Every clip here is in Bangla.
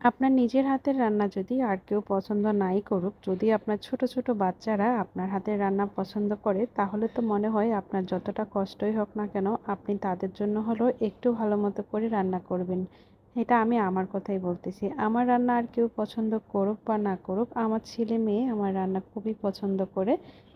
আপনার নিজের হাতের রান্না যদি আর কেউ পছন্দ নাই করুক, যদি আপনার ছোট, ছোট বাচ্চারা আপনার হাতের রান্না পছন্দ করে, তাহলে তো মনে হয় আপনার যতটা কষ্টই হোক না কেন, আপনি তাদের জন্য হলেও একটু ভালো মতো করে রান্না করবেন। এটা আমি আমার কথাই বলতেছি। আমার রান্না আর কেউ পছন্দ করুক বা না করুক, আমার ছেলে-মেয়ে আমার রান্না খুবই পছন্দ করে।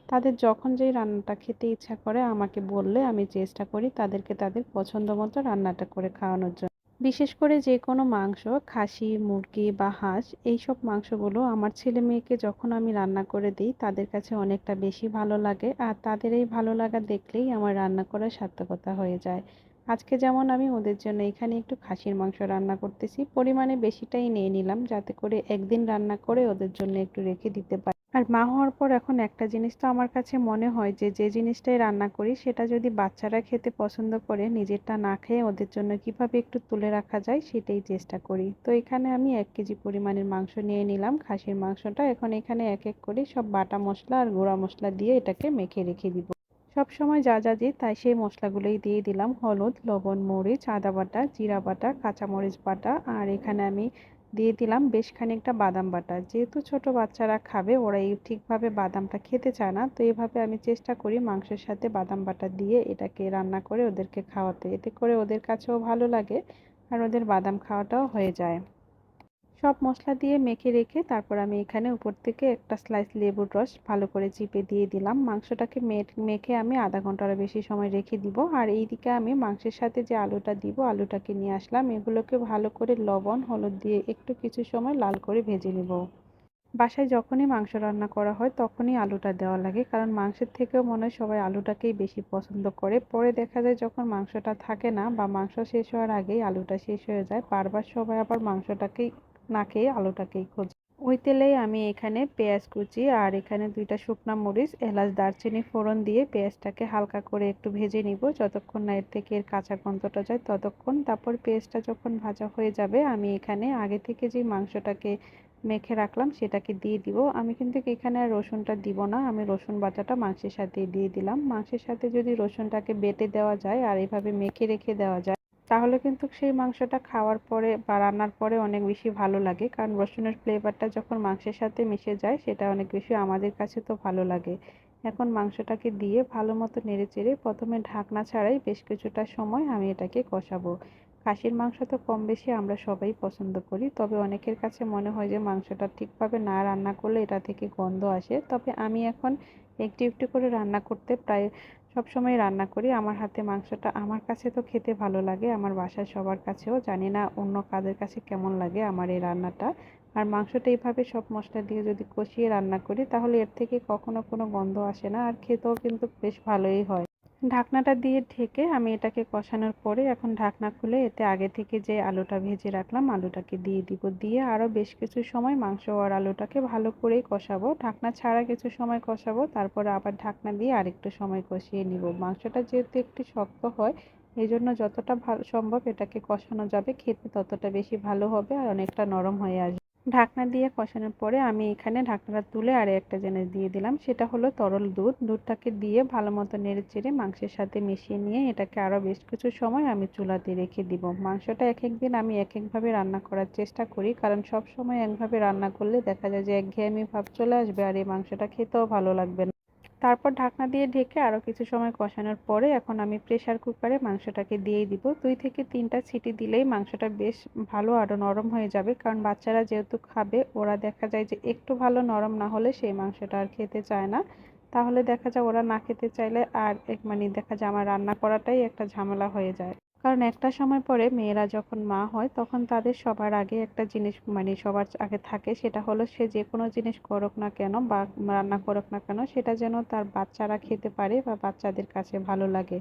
তাদের যখন যেই রান্নাটা খেতে ইচ্ছা করে আমাকে বললে আমি চেষ্টা করি তাদেরকে তাদের পছন্দ মতো রান্নাটা করে খাওয়ানোর জন্য। বিশেষ করে যেকোনো মাংস, খাসি, মুরগি বা হাঁস এইসব মাংসগুলো আমার ছেলে-মেয়েকে যখন আমি রান্না করে দিই তাদের কাছে অনেকটা বেশি ভালো লাগে। আর তাদের এই ভালো লাগা দেখলেই আমার রান্না করার সার্থকতা হয়ে যায়। আজকে যেমন আমি ওদের জন্য এখানে একটু খাসির মাংস রান্না করতেছি। পরিমাণে বেশিটাই নিয়ে নিলাম যাতে করে একদিন রান্না করে ওদের জন্য একটু রেখে দিতে পারি। আর মা হওয়ার পর এখন একটা জিনিস তো আমার কাছে মনে হয় যে, যে জিনিসটাই রান্না করি সেটা যদি বাচ্চারা খেতে পছন্দ করে নিজেরটা না খেয়ে ওদের জন্য কিভাবে একটু তুলে রাখা যায় সেটাই চেষ্টা করি। তো এখানে আমি ১ কেজি পরিমাণের মাংস নিয়ে নিলাম খাসির মাংসটা। এখন এখানে এক এক করে সব বাটা মসলা আর গুঁড়া মসলা দিয়ে এটাকে মেখে রেখে দিব। সবসময় যা যা দিই তাই সেই মশলাগুলোই দিয়ে দিলাম। হলুদ, লবণ, মরিচ, আদা বাটা, জিরা বাটা, কাঁচামরিচ বাটা আর এখানে আমি দিয়ে দিলাম বেশ খানিকটা বাদাম বাটা। যেহেতু ছোট বাচ্চারা খাবে ওরা এই ঠিকভাবে বাদামটা খেতে চায় না, তো এভাবে আমি চেষ্টা করি মাংসের সাথে বাদাম বাটা দিয়ে এটাকে রান্না করে ওদেরকে খাওয়াতে। এতে করে ওদের কাছেও ভালো লাগে আর ওদের বাদাম খাওয়াটাও হয়ে যায়। সব মশলা দিয়ে মেখে রেখে তারপর আমি এখানে উপর থেকে একটা স্লাইস লেবুর রস ভালো করে চিপে দিয়ে দিলাম। মাংসটাকে মেখে আমি আধা ঘন্টারও বেশি সময় রেখে দিব। আর এইদিকে আমি মাংসের সাথে যে আলুটা দিব আলুটাকে নিয়ে আসলাম, এগুলোকে ভালো করে লবণ হলুদ দিয়ে একটু কিছু সময় লাল করে ভেজে নেব। বাসায় যখনই মাংস রান্না করা হয় তখনই আলুটা দেওয়া লাগে, কারণ মাংসের থেকেও মনে হয় সবাই আলুটাকেই বেশি পছন্দ করে। পরে দেখা যায় যখন মাংসটা থাকে না বা মাংস শেষ হওয়ার আগেই আলুটা শেষ হয়ে যায়, বারবার সবাই আবার মাংসটাকেই না খেয়ে আলুটাকেই খোঁজে। ওই তেলেই আমি এখানে পেঁয়াজ কুচি আর এখানে ২টা শুকনা মরিচ, এলাচ, দারচিনি ফোড়ন দিয়ে পেঁয়াজটাকে হালকা করে একটু ভেজে নিব যতক্ষণ না এর থেকে এর কাঁচা গন্ধটা যায় ততক্ষণ। তারপর পেঁয়াজটা যখন ভাজা হয়ে যাবে আমি এখানে আগে থেকে যে মাংসটাকে মেখে রাখলাম সেটাকে দিয়ে দিব। আমি কিন্তু এখানে আর রসুনটা দিব না, আমি রসুন বাটাটা মাংসের সাথে দিয়ে দিলাম। মাংসের সাথে যদি রসুনটাকে বেটে দেওয়া যায় আর এভাবে মেখে রেখে দেওয়া যায় তাহলে কিন্তু সেই মাংসটা খাওয়ার পরে বা রান্নার পরে অনেক বেশি ভালো লাগে, কারণ রসুনের ফ্লেভারটা যখন মাংসের সাথে মিশে যায় সেটা অনেক বেশি আমাদের কাছে তো ভালো লাগে। এখন মাংসটাকে দিয়ে ভালো মতো নেড়েচেড়ে প্রথমে ঢাকনা ছাড়াই বেশ কিছুটা সময় আমি এটাকে কষাবো। খাসির মাংস তো কম বেশি আমরা সবাই পছন্দ করি, তবে অনেকের কাছে মনে হয় যে মাংসটা ঠিকভাবে না রান্না করলে এটা থেকে গন্ধ আসে। তবে আমি এখন একটু একটু করে রান্না করতে প্রায় সবসময় রান্না করি। আমার হাতে মাংসটা আমার কাছে তো খেতে ভালো লাগে, আমার বাসায় সবার কাছেও, জানি না অন্য কাদের কাছে কেমন লাগে আমার এই রান্নাটা। আর মাংসটা এইভাবে সব মশলা দিয়ে যদি কষিয়ে রান্না করি তাহলে এর থেকে কখনো কোনো গন্ধ আসে না আর খেতেও কিন্তু বেশ ভালোই হয়। ঢাকনাটা দিয়ে ঢেকে আমি এটাকে কষানোর পরে এখন ঢাকনা খুলে এতে আগে থেকে যে আলুটা ভেজে রাখলাম আলুটাকে দিয়ে দিব। দিয়ে আরও বেশ কিছু সময় মাংস আর আলুটাকে ভালো করেই কষাবো, ঢাকনা ছাড়া কিছু সময় কষাবো, তারপরে আবার ঢাকনা দিয়ে আরেকটু সময় কষিয়ে নিব। মাংসটা যেহেতু একটু শক্ত হয় এই জন্য যতটা ভালো সম্ভব এটাকে কষানো যাবে খেতে ততটা বেশি ভালো হবে আর অনেকটা নরম হয়ে আসবে। ঢাকনা দিয়ে কষানোর পরে আমি এখানে ঢাকনাটা তুলে আর একটা জিনিস দিয়ে দিলাম, সেটা হলো তরল দুধ। দুধটাকে দিয়ে ভালো মতো নেড়েচেড়ে মাংসের সাথে মিশিয়ে নিয়ে এটাকে আরও বেশ কিছু সময় আমি চুলাতে রেখে দিব। মাংসটা এক এক দিন আমি এক একভাবে রান্না করার চেষ্টা করি, কারণ সব সময় একভাবে রান্না করলে দেখা যায় যে একঘেয়েমি ভাব চলে আসবে আর এই মাংসটা খেতেও ভালো লাগবে না। তারপর ঢাকনা দিয়ে ঢেকে আরও কিছু সময় কষানোর পরে এখন আমি প্রেসার কুকারে মাংসটাকে দিয়ে দিব। ২ থেকে ৩টা সিটি দিলেই মাংসটা বেশ ভালো আরও নরম হয়ে যাবে, কারণ বাচ্চারা যেহেতু খাবে ওরা দেখা যায় যে একটু ভালো নরম না হলে সেই মাংসটা আর খেতে চায় না। তাহলে দেখা যায় ওরা না খেতে চাইলে আর মানে দেখা যায় আমার রান্না করাটাই একটা ঝামেলা হয়ে যায়। কারণ একটা সময় পরে মেয়েরা যখন মা হয় তখন তাদের সবার আগে একটা জিনিস মানে সবার আগে থাকে, সেটা হলো সে যে কোনো জিনিস করুক না কেন বা রান্না করুক না কেন সেটা যেন তার বাচ্চারা খেতে পারে বা বাচ্চাদের কাছে ভালো লাগে।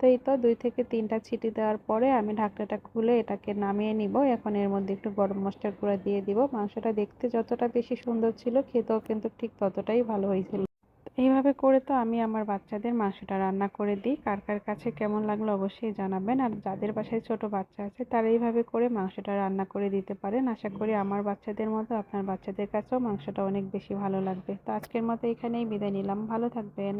তো এই তো ২ থেকে ৩টা সিটি দেওয়ার পরে আমি ঢাকনাটা খুলে এটাকে নামিয়ে নিব। এখন এর মধ্যে একটু গরম মশলার গুঁড়া দিয়ে দিব। মাংসটা দেখতে যতটা বেশি সুন্দর ছিল খেতেও কিন্তু ঠিক ততটাই ভালো হয়েছিল। এইভাবে করে তো আমি আমার বাচ্চাদের মাংসটা রান্না করে দিই। কার কার কাছে কেমন লাগলো অবশ্যই জানাবেন। আর যাদের বাসায় ছোট বাচ্চা আছে তারা এইভাবে করে মাংসটা রান্না করে দিতে পারেন। আশা করি আমার বাচ্চাদের মতো আপনার বাচ্চাদের কাছেও মাংসটা অনেক বেশি ভালো লাগবে। তো আজকের মতো এখানেই বিদায় নিলাম, ভালো থাকবেন।